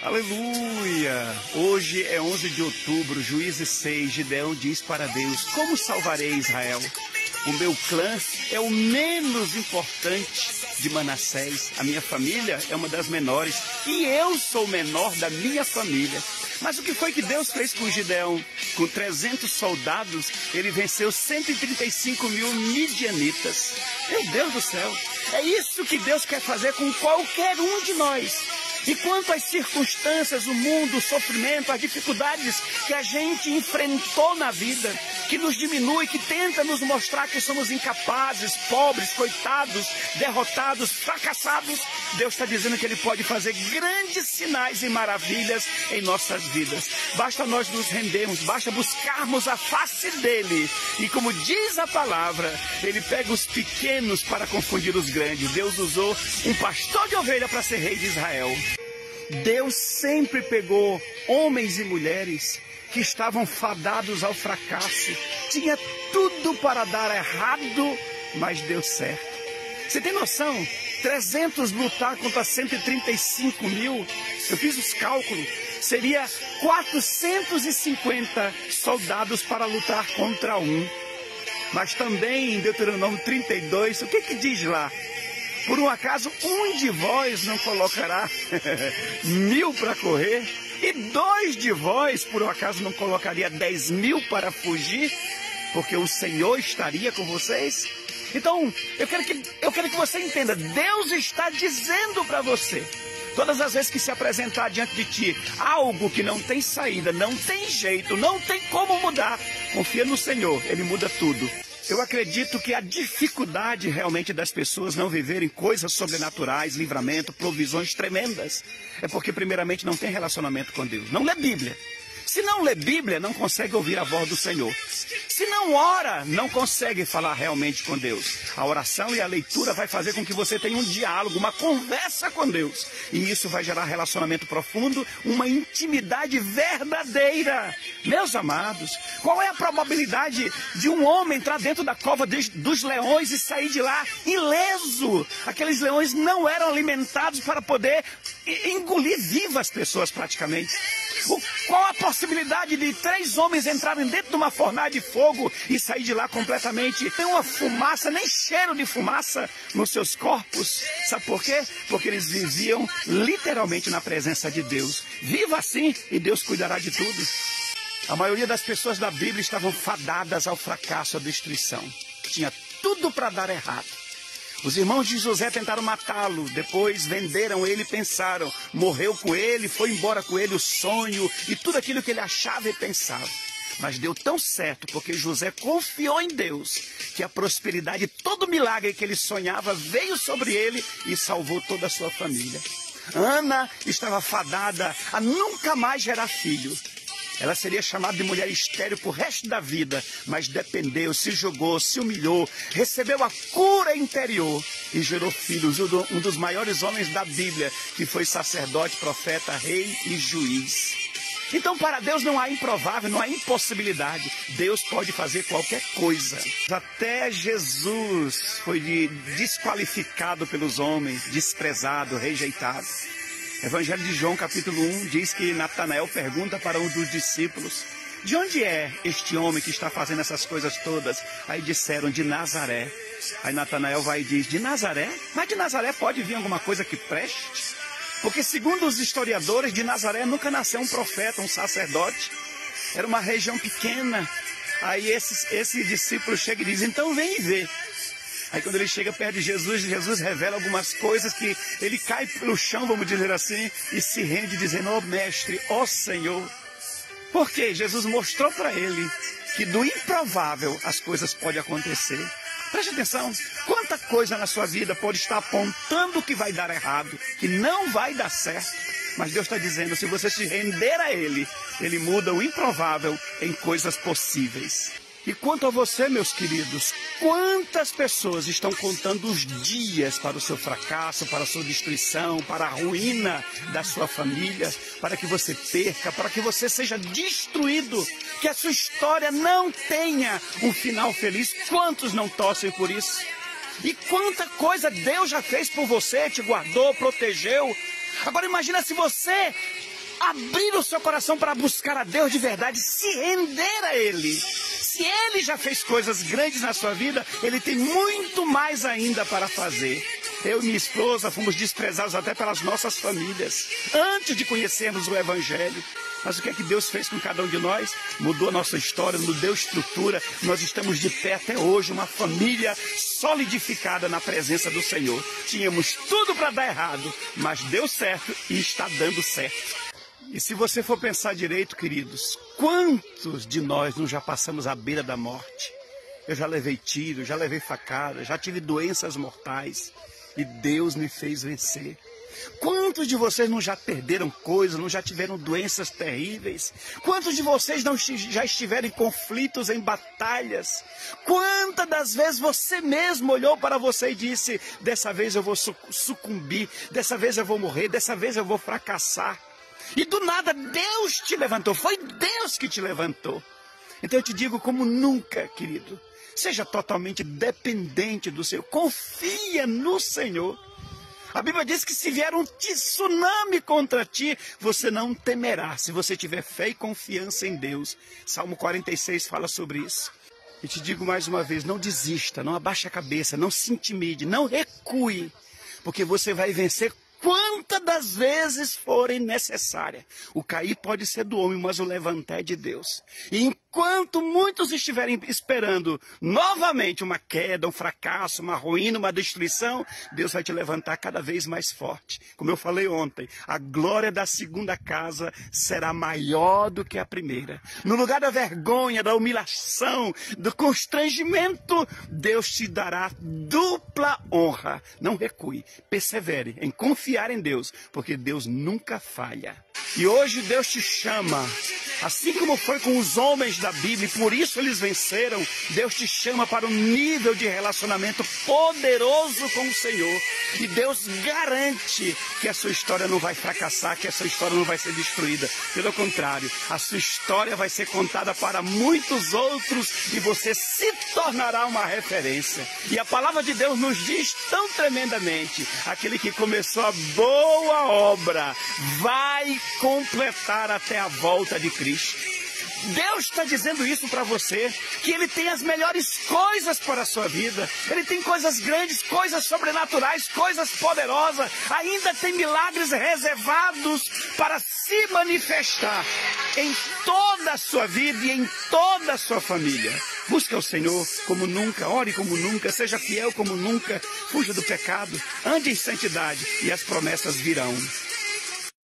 Aleluia! Hoje é 11 de outubro, Juízes 6, Gideão diz para Deus: como salvarei Israel? O meu clã é o menos importante de Manassés. A minha família é uma das menores e eu sou o menor da minha família. Mas o que foi que Deus fez com Gideão? Com 300 soldados, ele venceu 135 mil midianitas. Meu Deus do céu! É isso que Deus quer fazer com qualquer um de nós. E quanto às circunstâncias, o mundo, o sofrimento, as dificuldades que a gente enfrentou na vida, que nos diminui, que tenta nos mostrar que somos incapazes, pobres, coitados, derrotados, fracassados, Deus está dizendo que Ele pode fazer grandes sinais e maravilhas em nossas vidas. Basta nós nos rendermos, basta buscarmos a face dEle. E como diz a palavra, Ele pega os pequenos para confundir os grandes. Deus usou um pastor de ovelha para ser rei de Israel. Deus sempre pegou homens e mulheres que estavam fadados ao fracasso. Tinha tudo para dar errado, mas deu certo. Você tem noção? 300 lutar contra 135 mil. Eu fiz os cálculos. Seria 450 soldados para lutar contra um. Mas também em Deuteronômio 32, o que diz lá? Por um acaso, um de vós não colocará 1000 para correr? E 2 de vós, por um acaso, não colocaria 10.000 para fugir? Porque o Senhor estaria com vocês? Então, eu quero que você entenda. Deus está dizendo para você, todas as vezes que se apresentar diante de ti algo que não tem saída, não tem jeito, não tem como mudar, confia no Senhor, Ele muda tudo. Eu acredito que a dificuldade realmente das pessoas não viverem coisas sobrenaturais, livramento, provisões tremendas, é porque primeiramente não tem relacionamento com Deus, não lê Bíblia. Se não lê Bíblia, não consegue ouvir a voz do Senhor. Se não ora, não consegue falar realmente com Deus. A oração e a leitura vai fazer com que você tenha um diálogo, uma conversa com Deus. E isso vai gerar relacionamento profundo, uma intimidade verdadeira. Meus amados, qual é a probabilidade de um homem entrar dentro da cova dos leões e sair de lá ileso? Aqueles leões não eram alimentados para poder engolir vivas as pessoas praticamente. Qual a possibilidade de 3 homens entrarem dentro de uma fornalha de fogo e sair de lá completamente sem uma fumaça, nem cheiro de fumaça nos seus corpos? Sabe por quê? Porque eles viviam literalmente na presença de Deus. Viva assim e Deus cuidará de tudo. A maioria das pessoas da Bíblia estavam fadadas ao fracasso, à destruição. Tinha tudo para dar errado. Os irmãos de José tentaram matá-lo, depois venderam ele e pensaram, morreu com ele, foi embora com ele o sonho e tudo aquilo que ele achava e pensava. Mas deu tão certo porque José confiou em Deus, que a prosperidade, todo milagre que ele sonhava veio sobre ele e salvou toda a sua família. Ana estava fadada a nunca mais gerar filho. Ela seria chamada de mulher estéril por resto da vida, mas dependeu, se jogou, se humilhou, recebeu a cura interior e gerou filhos, um dos maiores homens da Bíblia, que foi sacerdote, profeta, rei e juiz. Então, para Deus não há improvável, não há impossibilidade. Deus pode fazer qualquer coisa. Até Jesus foi desqualificado pelos homens, desprezado, rejeitado. Evangelho de João, capítulo 1, diz que Natanael pergunta para um dos discípulos: de onde é este homem que está fazendo essas coisas todas? Aí disseram, de Nazaré. Aí Natanael vai e diz, de Nazaré? Mas de Nazaré pode vir alguma coisa que preste? Porque segundo os historiadores, de Nazaré nunca nasceu um profeta, um sacerdote. Era uma região pequena. Aí esse discípulo chega e diz, então vem e vê. Aí quando ele chega perto de Jesus, Jesus revela algumas coisas que ele cai pelo chão, vamos dizer assim, e se rende dizendo, ó mestre, ó Senhor. Porque Jesus mostrou para ele que do improvável as coisas podem acontecer. Preste atenção, quanta coisa na sua vida pode estar apontando que vai dar errado, que não vai dar certo. Mas Deus está dizendo, se você se render a Ele, Ele muda o improvável em coisas possíveis. E quanto a você, meus queridos, quantas pessoas estão contando os dias para o seu fracasso, para a sua destruição, para a ruína da sua família, para que você perca, para que você seja destruído, que a sua história não tenha um final feliz? Quantos não torcem por isso? E quanta coisa Deus já fez por você, te guardou, protegeu. Agora imagina se você abrir o seu coração para buscar a Deus de verdade, se render a Ele. Se Ele já fez coisas grandes na sua vida, Ele tem muito mais ainda para fazer. Eu e minha esposa fomos desprezados até pelas nossas famílias, antes de conhecermos o Evangelho. Mas o que é que Deus fez com cada um de nós? Mudou a nossa história, mudou a estrutura. Nós estamos de pé até hoje, uma família solidificada na presença do Senhor. Tínhamos tudo para dar errado, mas deu certo e está dando certo. E se você for pensar direito, queridos, quantos de nós não já passamos à beira da morte? Eu já levei tiro, já levei facada, já tive doenças mortais e Deus me fez vencer. Quantos de vocês não já perderam coisas, não já tiveram doenças terríveis? Quantos de vocês não já estiveram em conflitos, em batalhas? Quantas das vezes você mesmo olhou para você e disse, dessa vez eu vou sucumbir, dessa vez eu vou morrer, dessa vez eu vou fracassar? E do nada Deus te levantou, foi Deus que te levantou. Então eu te digo como nunca, querido, seja totalmente dependente do Senhor, confia no Senhor. A Bíblia diz que se vier um tsunami contra ti, você não temerá, se você tiver fé e confiança em Deus. Salmo 46 fala sobre isso. E te digo mais uma vez, não desista, não abaixe a cabeça, não se intimide, não recue, porque você vai vencer quantas das vezes forem necessárias. O cair pode ser do homem, mas o levantar é de Deus. E enquanto muitos estiverem esperando novamente uma queda, um fracasso, uma ruína, uma destruição, Deus vai te levantar cada vez mais forte. Como eu falei ontem, a glória da segunda casa será maior do que a primeira. No lugar da vergonha, da humilhação, do constrangimento, Deus te dará dupla honra. Não recue, persevere em confiar em Deus, porque Deus nunca falha. E hoje Deus te chama, assim como foi com os homens da Bíblia, e por isso eles venceram. Deus te chama para um nível de relacionamento poderoso com o Senhor. E Deus garante que a sua história não vai fracassar, que a sua história não vai ser destruída. Pelo contrário, a sua história vai ser contada para muitos outros e você se tornará uma referência. E a palavra de Deus nos diz tão tremendamente, aquele que começou a boa obra vai completar até a volta de Cristo. Deus está dizendo isso para você, que Ele tem as melhores coisas para a sua vida. Ele tem coisas grandes, coisas sobrenaturais, coisas poderosas. Ainda tem milagres reservados para se manifestar em toda a sua vida e em toda a sua família. Busque ao Senhor como nunca, ore como nunca, seja fiel como nunca, fuja do pecado, ande em santidade e as promessas virão.